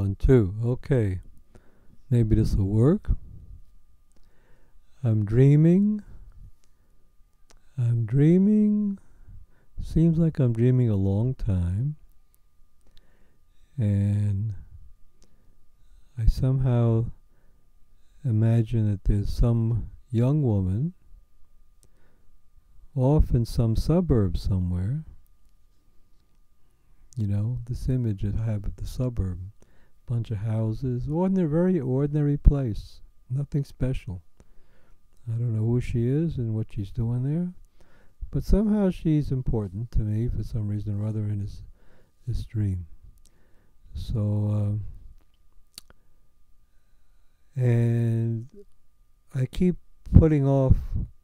1, 2. Okay. Maybe this will work. I'm dreaming. I'm dreaming. Seems like I'm dreaming a long time. And I somehow imagine that there's some young woman off in some suburb somewhere. You know, this image that I have of the suburb. Bunch of houses, very ordinary place. Nothing special. I don't know who she is and what she's doing there. But somehow she's important to me for some reason or other in this dream. So, and I keep putting off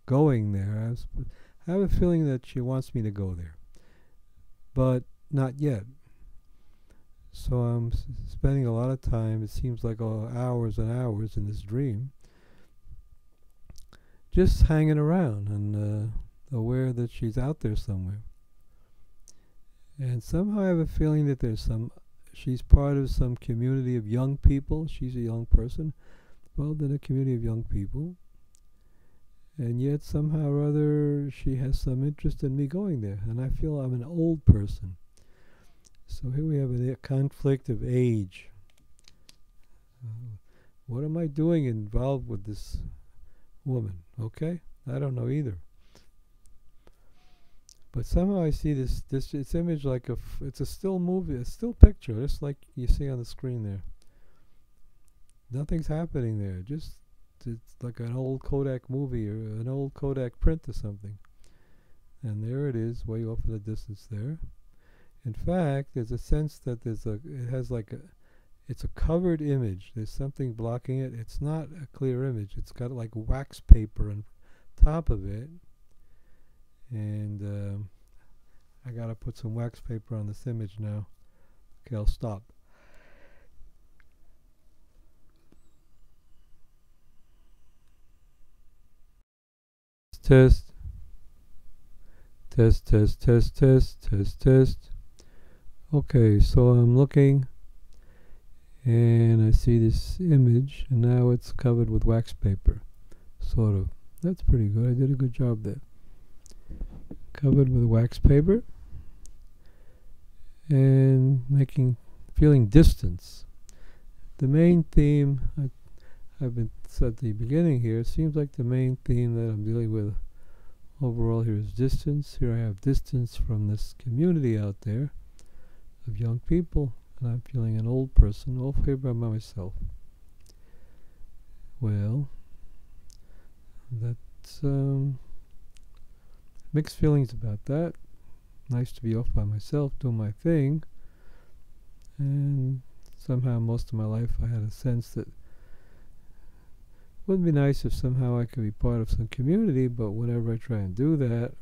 going there. I have a feeling that she wants me to go there, but not yet. So I'm spending a lot of time, it seems like hours and hours in this dream, just hanging around and aware that she's out there somewhere. And somehow I have a feeling that she's part of some community of young people. She's a young person, well, in a community of young people. And yet somehow or other she has some interest in me going there. And I feel I'm an old person. So here we have a conflict of age. What am I doing involved with this woman? Okay? I don't know either. But somehow I see this image like it's a still movie, a still picture, just like you see on the screen there. Nothing's happening there. Just it's like an old Kodak movie or an old Kodak print or something. And there it is, way off in the distance there. In fact, there's a sense that it's a covered image. There's something blocking it. It's not a clear image. It's got like wax paper on top of it. And I gotta put some wax paper on this image now. Okay, I'll stop. Test. Test, test, test, test, test, test. Okay, so I'm looking and I see this image and now it's covered with wax paper, sort of. That's pretty good. I did a good job there. Covered with wax paper and feeling distance. The main theme I've been said at the beginning here, it seems like the main theme that I'm dealing with overall here is distance. Here I have distance from this community out there of young people, and I'm feeling an old person, all here by myself. Well, that's mixed feelings about that. Nice to be off by myself, doing my thing. And somehow most of my life I had a sense that it wouldn't be nice if somehow I could be part of some community, but whenever I try and do that,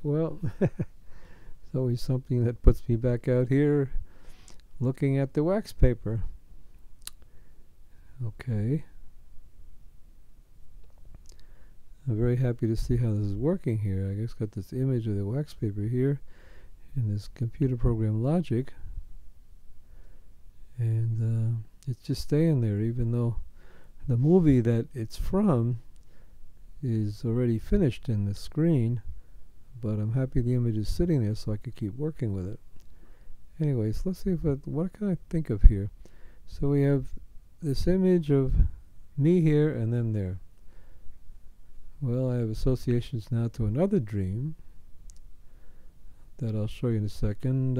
well, it's always something that puts me back out here looking at the wax paper. Okay. I'm very happy to see how this is working here. I just got this image of the wax paper here in this computer program Logic. And it's just staying there, even though the movie that it's from is already finished in the screen. But I'm happy the image is sitting there so I could keep working with it. Anyways, let's see what can I think of here. So we have this image of me here and them there. Well, I have associations now to another dream that I'll show you in a second,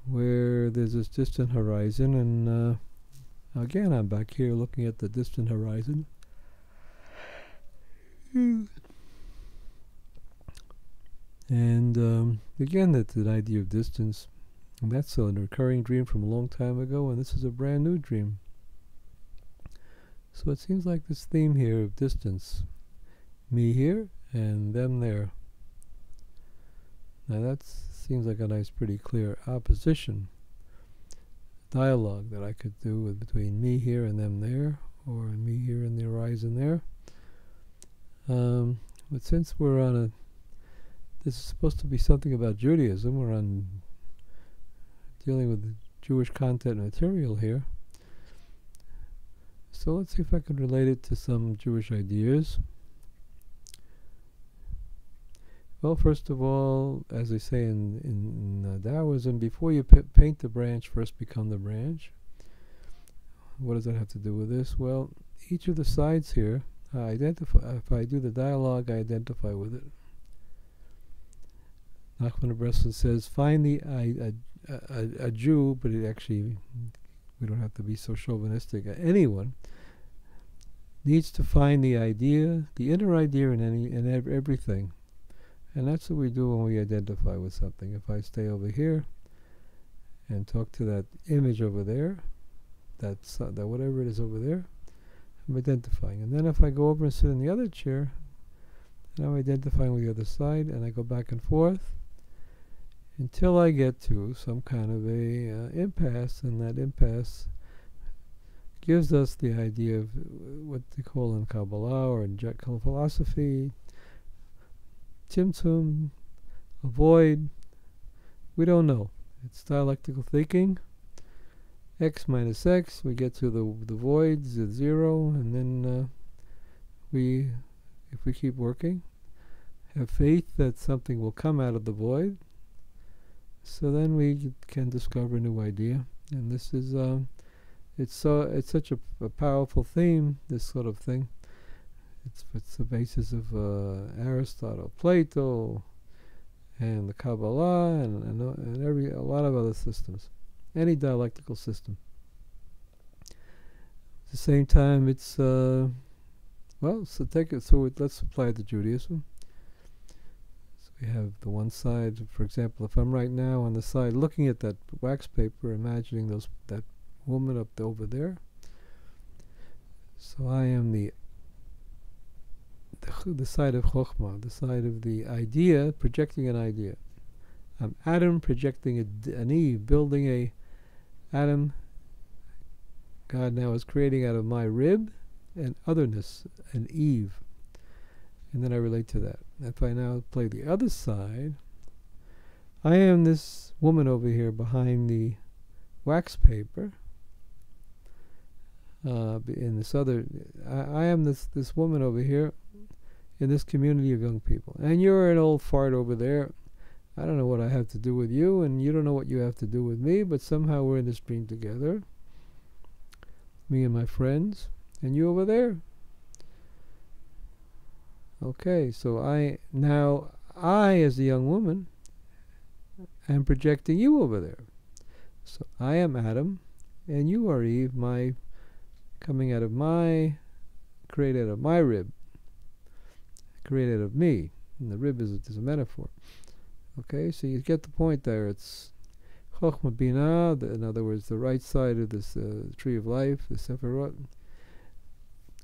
where there's this distant horizon, and again I'm back here looking at the distant horizon. And again, that's an idea of distance. And that's a recurring dream from a long time ago, and this is a brand new dream. So it seems like this theme here of distance. Me here and them there. Now that seems like a nice, pretty clear opposition dialogue that I could do between me here and them there, or me here and the horizon there. But since we're on this is supposed to be something about Judaism, we're on dealing with the Jewish content material here. So let's see if I can relate it to some Jewish ideas. Well, first of all, as they say in Taoism, before you paint the branch, first become the branch. What does that have to do with this? Well, each of the sides here, if I do the dialogue, I identify with it. Nachman of Breslov says, find a Jew, but it actually, we don't have to be so chauvinistic. Anyone needs to find the idea, the inner idea in everything. And that's what we do when we identify with something. If I stay over here and talk to that image over there, that whatever it is over there, I'm identifying. And then if I go over and sit in the other chair, then I'm identifying with the other side, and I go back and forth until I get to some kind of a impasse, and that impasse gives us the idea of what they call in Kabbalah or in philosophy, Tzimtzum, a void. We don't know. It's dialectical thinking. X minus X, we get to the voids at 0, and then if we keep working, have faith that something will come out of the void, so then we can discover a new idea. And this is it's such a powerful theme, this sort of thing. It's the basis of Aristotle, Plato, and the Kabbalah, and a lot of other systems. Any dialectical system. At the same time, it's well. So let's apply it to Judaism. So we have the one side. For example, if I'm right now on the side looking at that wax paper, imagining that woman up over there. So I am the side of Chokhmah, the side of the idea, projecting an idea. I'm Adam projecting an Eve, building a Adam. God now is creating out of my rib and otherness, an Eve. And then I relate to that. If I now play the other side, I am this woman over here behind the wax paper. In this other, I am this woman over here in this community of young people. And you're an old fart over there. I don't know what I have to do with you, and you don't know what you have to do with me, but somehow we're in this dream together. Me and my friends, and you over there. Okay, so I, as a young woman, am projecting you over there. So I am Adam, and you are Eve, coming out of created out of my rib, created out of me. And the rib is a metaphor. Okay, so you get the point there. It's Chokhmah Binah, in other words, the right side of this tree of life, the Sephirot,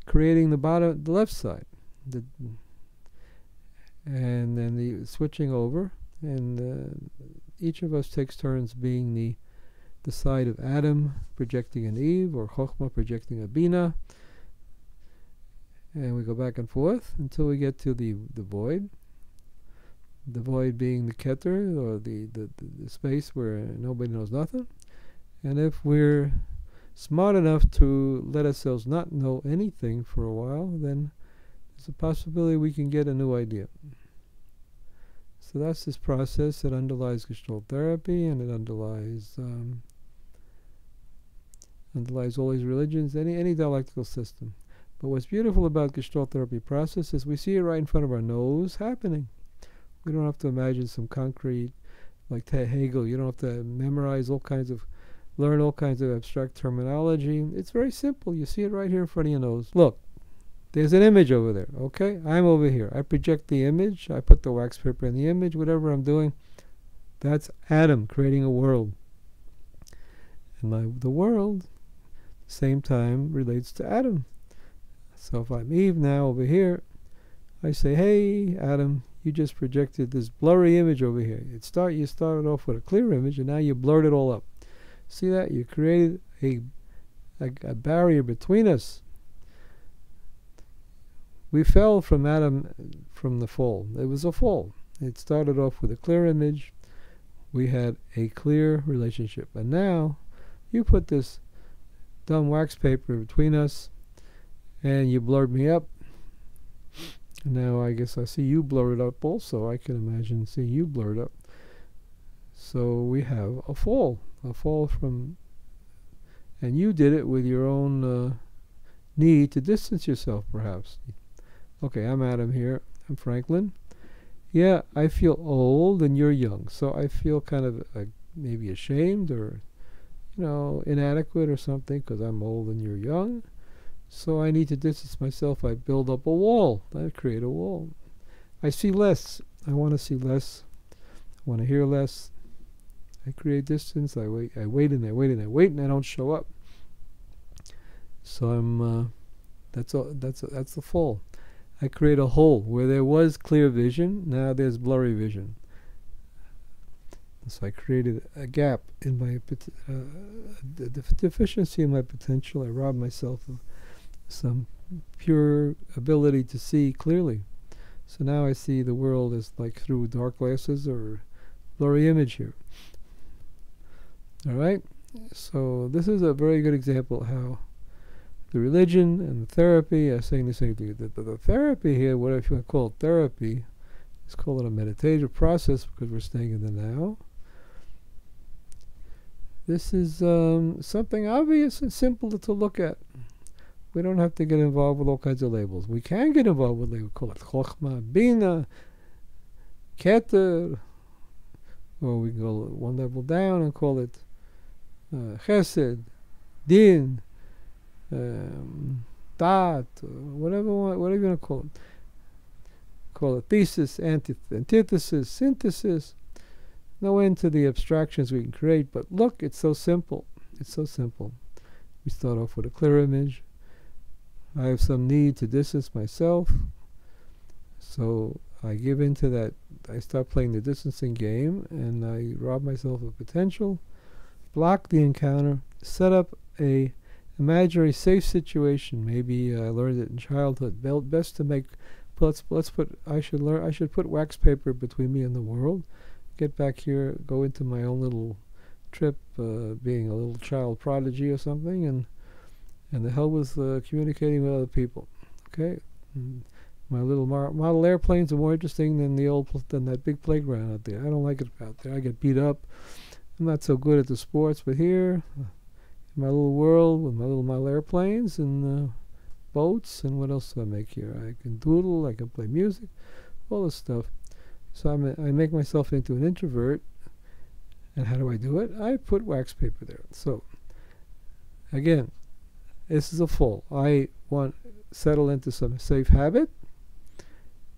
creating the left side. And then the switching over, and each of us takes turns being the side of Adam projecting an Eve, or Chokhmah projecting a Binah. And we go back and forth until we get to the void. The void being the Keter, or the space where nobody knows nothing. And if we're smart enough to let ourselves not know anything for a while, then there's a possibility we can get a new idea. So that's this process that underlies Gestalt therapy, and it underlies all these religions, any dialectical system. But what's beautiful about Gestalt therapy process is we see it right in front of our nose happening. We don't have to imagine some concrete, like Hegel. You don't have to memorize learn all kinds of abstract terminology. It's very simple. You see it right here in front of your nose. Look, there's an image over there, okay? I'm over here. I project the image. I put the wax paper in the image, whatever I'm doing. That's Adam creating a world. And the world, same time, relates to Adam. So if I'm Eve now over here, I say, hey, Adam, you just projected this blurry image over here. You started off with a clear image, and now you blurred it all up. See that? You created a barrier between us. We fell from Adam from the fall. It was a fall. It started off with a clear image. we had a clear relationship. And now you put this dumb wax paper between us and you blurred me up. Now I guess I see you blurred up also. I can imagine seeing you blurred up. So we have a fall from, and you did it with your own need to distance yourself, perhaps. Okay, I'm Adam here. I'm Franklin. Yeah, I feel old and you're young, so I feel kind of maybe ashamed or, inadequate or something because I'm old and you're young. So I need to distance myself. I build up a wall. I create a wall. I see less. I want to see less. I want to hear less. I create distance. I wait and I don't show up. So I'm. That's the fall. I create a hole where there was clear vision. Now there's blurry vision. So I created a gap in my deficiency in my potential. I robbed myself of some pure ability to see clearly. So now I see the world as like through dark glasses or blurry image here. All right. So this is a very good example how the religion and the therapy are saying the same thing. The therapy here, whatever you want to call it therapy, let's call it a meditative process because we're staying in the now. This is something obvious and simple to look at. We don't have to get involved with all kinds of labels. We can get involved with labels. Call it Chokhmah, Bina, Keter, or we can go one level down and call it Chesed, Din, Dat, whatever you want to call it. Call it thesis, antithesis, synthesis. No end to the abstractions we can create, but look, it's so simple. It's so simple. We start off with a clear image. I have some need to distance myself, so I give into that. I start playing the distancing game, and I rob myself of potential, block the encounter, set up a imaginary safe situation. Maybe I learned it in childhood. Best to make. Let's put. I should put wax paper between me and the world. Get back here. Go into my own little trip, being a little child prodigy or something, and the hell with communicating with other people. Okay, my little model airplanes are more interesting than that big playground out there. I don't like it out there. I get beat up. I'm not so good at the sports, but here, in my little world with my little model airplanes and boats, and what else do I make here? I can doodle. I can play music, all this stuff. So I make myself into an introvert. And how do I do it? I put wax paper there. So again, this is a fall. I want to settle into some safe habit,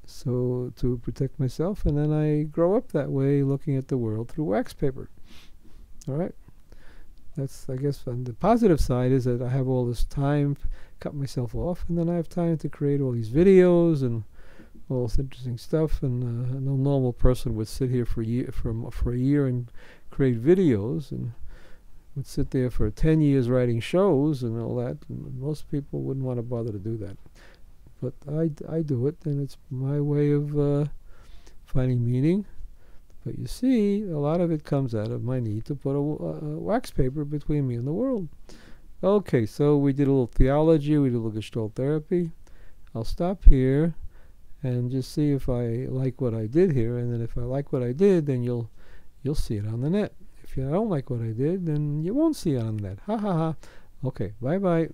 so to protect myself, and then I grow up that way, looking at the world through wax paper. All right. That's, I guess, on the positive side is that I have all this time, cut myself off, and then I have time to create all these videos and all this interesting stuff. And no normal person would sit here for a year and create videos, and would sit there for 10 years writing shows and all that. And most people wouldn't want to bother to do that. But I do it, and it's my way of finding meaning. But you see, a lot of it comes out of my need to put a wax paper between me and the world. Okay, so we did a little theology, we did a little gestalt therapy. I'll stop here and just see if I like what I did here, and then if I like what I did, then you'll see it on the net. If you don't like what I did, then you won't see it on the net. Ha ha ha. Okay, bye bye.